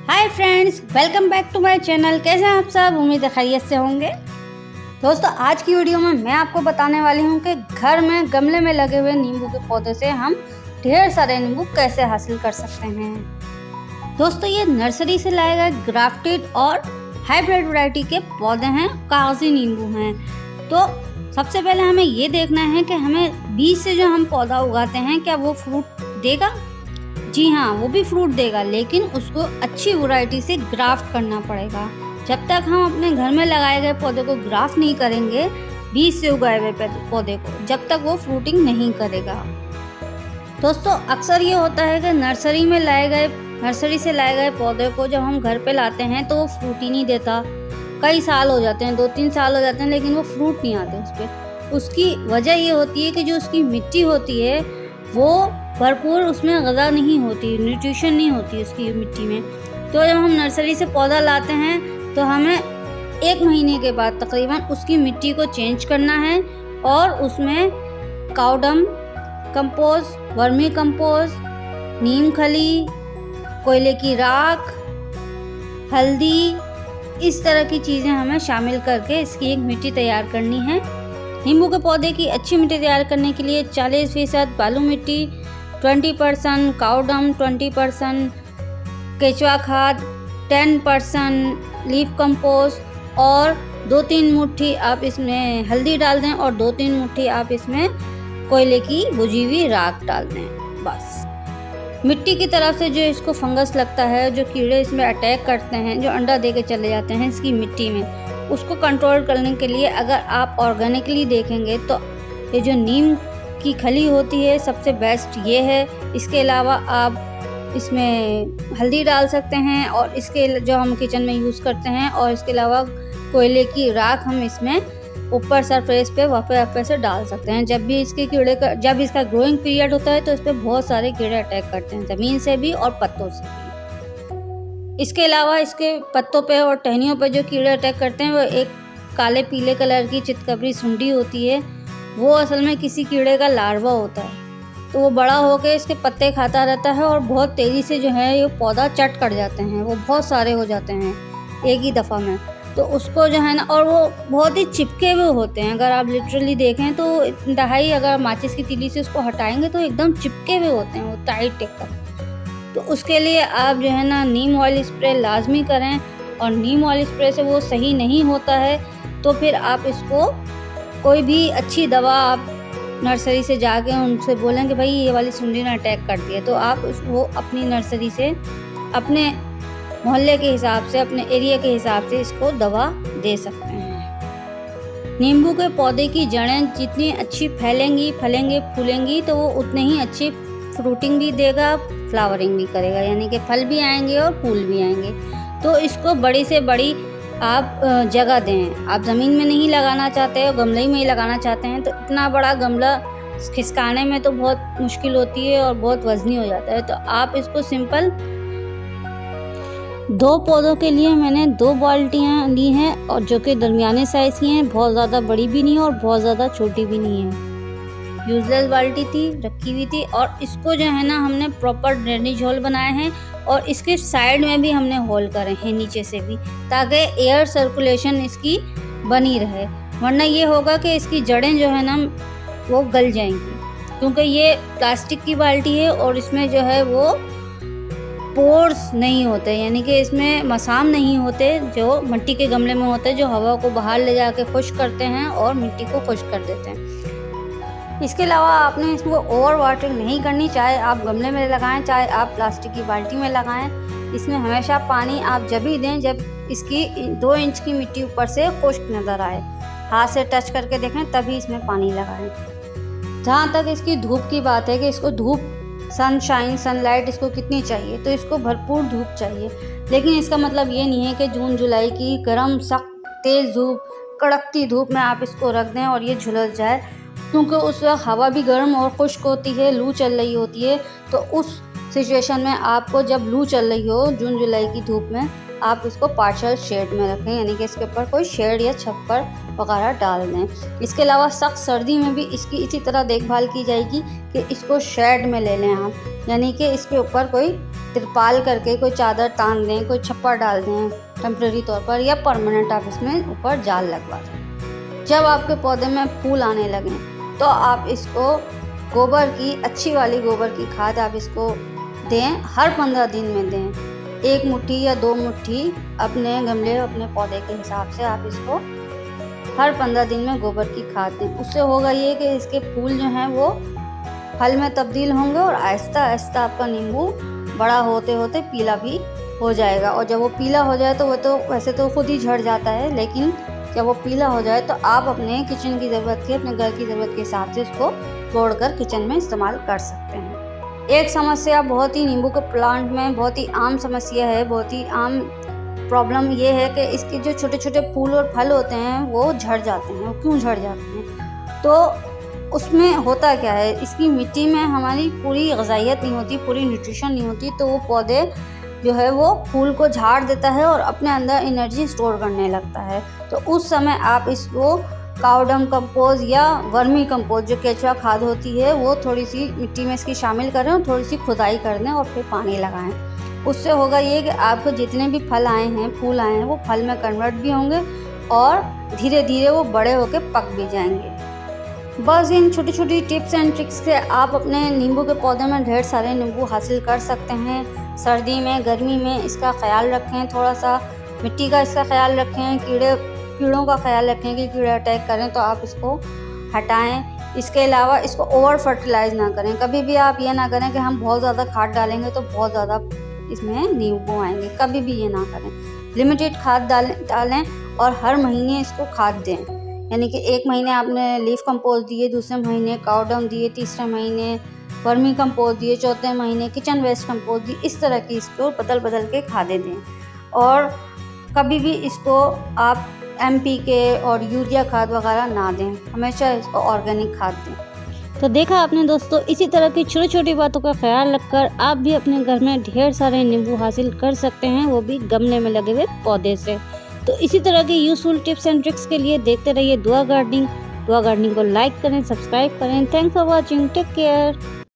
Hi friends, welcome back to my channel. कैसे हैं आप सब? उम्मीद है खैरियत से होंगे। दोस्तों, आज की वीडियो में मैं आपको बताने वाली हूं कि घर में गमले में लगे हुए नींबू के पौधे से हम ढेर सारे नींबू कैसे हासिल कर सकते हैं। दोस्तों, ये नर्सरी से लाए गए ग्राफ्टेड और हाइब्रिड वैरायटी के पौधे हैं, कागजी नींबू हैं। तो सबसे पहले हमें ये देखना है कि हमें बीज से जो हम पौधा उगाते हैं क्या वो फ्रूट देगा। जी हाँ, वो भी फ्रूट देगा, लेकिन उसको अच्छी वैरायटी से ग्राफ्ट करना पड़ेगा। जब तक हम अपने घर में लगाए गए पौधे को ग्राफ्ट नहीं करेंगे, बीज से उगाए हुए पौधे को, जब तक वो फ्रूटिंग नहीं करेगा। दोस्तों, अक्सर ये होता है कि नर्सरी से लाए गए पौधे को जब हम घर पे लाते हैं तो वो फ्रूट ही नहीं देता। कई साल हो जाते हैं, 2-3 साल हो जाते हैं, लेकिन वो फ्रूट नहीं आते उस पर। उसकी वजह ये होती है कि जो उसकी मिट्टी होती है वो भरपूर, उसमें ग़िज़ा नहीं होती, न्यूट्रिशन नहीं होती उसकी मिट्टी में। तो जब हम नर्सरी से पौधा लाते हैं तो हमें 1 महीने के बाद तकरीबन उसकी मिट्टी को चेंज करना है और उसमें काउडम कंपोस्ट, वर्मी कंपोस्ट, नीम खली, कोयले की राख, हल्दी, इस तरह की चीज़ें हमें शामिल करके इसकी एक मिट्टी तैयार करनी है। नींबू के पौधे की अच्छी मिट्टी तैयार करने के लिए 40% बालू मिट्टी, 20% काउडम, 20% केचुआ खाद, 10% लीफ कंपोस्ट और 2-3 मुट्ठी आप इसमें हल्दी डाल दें और 2-3 मुट्ठी आप इसमें कोयले की बुझी हुई राख डाल दें। बस मिट्टी की तरफ से जो इसको फंगस लगता है, जो कीड़े इसमें अटैक करते हैं, जो अंडा दे के चले जाते हैं इसकी मिट्टी में, उसको कंट्रोल करने के लिए अगर आप ऑर्गेनिकली देखेंगे तो ये जो नीम की खली होती है सबसे बेस्ट ये है। इसके अलावा आप इसमें हल्दी डाल सकते हैं और इसके जो हम किचन में यूज़ करते हैं, और इसके अलावा कोयले की राख हम इसमें ऊपर सरफेस पे वाफे से डाल सकते हैं। जब इसका ग्रोइंग पीरियड होता है तो इस पर बहुत सारे कीड़े अटैक करते हैं, ज़मीन से भी और पत्तों से भी। इसके अलावा इसके पत्तों पे और टहनियों पे जो कीड़े अटैक करते हैं वो एक काले पीले कलर की चितकबरी सुंडी होती है। वो असल में किसी कीड़े का लार्वा होता है। तो वो बड़ा होकर इसके पत्ते खाता रहता है और बहुत तेज़ी से जो है ये पौधा चट कर जाते हैं। वो बहुत सारे हो जाते हैं एक ही दफ़ा में। तो उसको जो है ना, और वो बहुत ही चिपके हुए होते हैं। अगर आप लिटरली देखें तो दहाई अगर माचिस की तीली से उसको हटाएंगे तो एकदम चिपके हुए होते हैं, वो टाइट टेक। तो उसके लिए आप जो है ना नीम ऑयल स्प्रे लाजमी करें, और नीम ऑयल स्प्रे से वो सही नहीं होता है तो फिर आप इसको कोई भी अच्छी दवा आप नर्सरी से जाके उनसे बोलें कि भाई ये वाली सुंडी ने अटैक कर दिया, तो आप वो अपनी नर्सरी से अपने मोहल्ले के हिसाब से, अपने एरिया के हिसाब से इसको दवा दे सकते हैं। नींबू के पौधे की जड़ें जितनी अच्छी फैलेंगी, फूलेंगी तो वो उतने ही अच्छी फ्रूटिंग भी देगा, फ्लावरिंग भी करेगा, यानी कि फल भी आएंगे और फूल भी आएंगे। तो इसको बड़ी से बड़ी आप जगह दें। आप ज़मीन में नहीं लगाना चाहते हो, गमले में ही लगाना चाहते हैं, तो इतना बड़ा गमला खिसकाने में तो बहुत मुश्किल होती है और बहुत वज़नी हो जाता है। तो आप इसको सिंपल 2 पौधों के लिए मैंने 2 बाल्टियाँ ली हैं, और जो कि दरमियाने साइज़ की हैं, बहुत ज़्यादा बड़ी भी नहीं और बहुत ज़्यादा छोटी भी नहीं है। यूजलेस बाल्टी थी, रखी हुई थी, और इसको जो है ना हमने प्रॉपर ड्रेनेज होल बनाए हैं और इसके साइड में भी हमने होल करे हैं नीचे से भी, ताकि एयर सर्कुलेशन इसकी बनी रहे। वरना ये होगा कि इसकी जड़ें जो है ना वो गल जाएंगी, क्योंकि ये प्लास्टिक की बाल्टी है और इसमें जो है वो पोर्स नहीं होते, यानी कि इसमें मसाम नहीं होते जो मिट्टी के गमले में होते हैं, जो हवा को बाहर ले जाके खुश्क करते हैं और मिट्टी को खुश्क कर देते हैं। इसके अलावा आपने इसको ओवर वाटरिंग नहीं करनी, चाहे आप गमले में लगाएं चाहे आप प्लास्टिक की बाल्टी में लगाएं। इसमें हमेशा पानी आप जब ही दें जब इसकी 2 इंच की मिट्टी ऊपर से खुश्क नज़र आए। हाथ से टच करके देखें तभी इसमें पानी लगाएं। जहाँ तक इसकी धूप की बात है कि इसको धूप, सनलाइट इसको कितनी चाहिए, तो इसको भरपूर धूप चाहिए। लेकिन इसका मतलब ये नहीं है कि जून जुलाई की गर्म सख्त तेज़ धूप, कड़कती धूप में आप इसको रख दें और ये झुलस जाए, क्योंकि उस वक्त हवा भी गर्म और खुश्क होती है, लू चल रही होती है। तो उस सिचुएशन में आपको, जब लू चल रही हो जून जुलाई की धूप में, आप इसको पार्शियल शेड में रखें, यानी कि इसके ऊपर कोई शेड या छप्पर वगैरह डाल दें। इसके अलावा सख्त सर्दी में भी इसकी इसी तरह देखभाल की जाएगी कि इसको शेड में ले लें आप, यानी कि इसके ऊपर कोई तिरपाल करके कोई चादर तान दें, कोई छप्पर डाल दें टेम्प्रेरी तौर पर, या परमानेंट आप इसमें ऊपर जाल लगवा दें। जब आपके पौधे में फूल आने लगें तो आप इसको गोबर की, अच्छी वाली गोबर की खाद आप इसको दें, हर 15 दिन में दें। 1 मुट्ठी या 2 मुट्ठी अपने गमले, अपने पौधे के हिसाब से आप इसको हर 15 दिन में गोबर की खाद दें। उससे होगा ये कि इसके फूल जो हैं वो फल में तब्दील होंगे और आहिस्ता आहिस्ता आपका नींबू बड़ा होते होते पीला भी हो जाएगा। और जब वो पीला हो जाए तो वो तो वैसे तो खुद ही झड़ जाता है, लेकिन जब वो पीला हो जाए तो आप अपने किचन की ज़रूरत के, अपने घर की ज़रूरत के हिसाब से इसको तोड़कर किचन में इस्तेमाल कर सकते हैं। एक समस्या बहुत ही नींबू के प्लांट में बहुत ही आम समस्या है, बहुत ही आम प्रॉब्लम ये है कि इसके जो छोटे छोटे फूल और फल होते हैं वो झड़ जाते हैं। वो क्यों झड़ जाते हैं? तो उसमें होता क्या है, इसकी मिट्टी में हमारी पूरी ग़िज़ाइयत नहीं होती, पूरी न्यूट्रिशन नहीं होती, तो वो पौधे जो है वो फूल को झाड़ देता है और अपने अंदर एनर्जी स्टोर करने लगता है। तो उस समय आप इसको काउडंग कंपोज या वर्मी कंपोज, जो केचुआ खाद होती है, वो थोड़ी सी मिट्टी में इसकी शामिल करें और थोड़ी सी खुदाई कर दें और फिर पानी लगाएं। उससे होगा ये कि आपको जितने भी फल आए हैं, फूल आए हैं, वो फल में कन्वर्ट भी होंगे और धीरे धीरे वो बड़े होकर पक भी जाएंगे। बस इन छोटी छोटी टिप्स एंड ट्रिक्स से आप अपने नींबू के पौधे में ढेर सारे नींबू हासिल कर सकते हैं। सर्दी में, गर्मी में इसका ख्याल रखें, थोड़ा सा मिट्टी का इसका ख्याल रखें, कीड़ों का ख्याल रखें कि कीड़े अटैक करें तो आप इसको हटाएं। इसके अलावा इसको ओवर फर्टिलाइज ना करें। कभी भी आप ये ना करें कि हम बहुत ज़्यादा खाद डालेंगे तो बहुत ज़्यादा इसमें नींबू आएंगे, कभी भी ये ना करें। लिमिटेड खाद डालें और हर महीने इसको खाद दें। यानी कि 1 महीने आपने लीफ कंपोस्ट दिए, दूसरे महीने काउडंग दिए, तीसरे महीने वर्मी कंपोस्ट दिए, चौथे महीने किचन वेस्ट कंपोस्ट दिए। इस तरह की इसको बदल बदल के खादें दें और कभी भी इसको आप NPK और यूरिया खाद वगैरह ना दें, हमेशा इसको ऑर्गेनिक खाद दें। तो देखा आपने दोस्तों, इसी तरह की छोटी छोटी बातों का ख्याल रखकर आप भी अपने घर में ढेर सारे नींबू हासिल कर सकते हैं, वो भी गमले में लगे हुए पौधे से। तो इसी तरह की यूजफुल टिप्स एंड ट्रिक्स के लिए देखते रहिए दुआ गार्डनिंग। दुआ गार्डनिंग को लाइक करें, सब्सक्राइब करें। Thanks for watching, take care.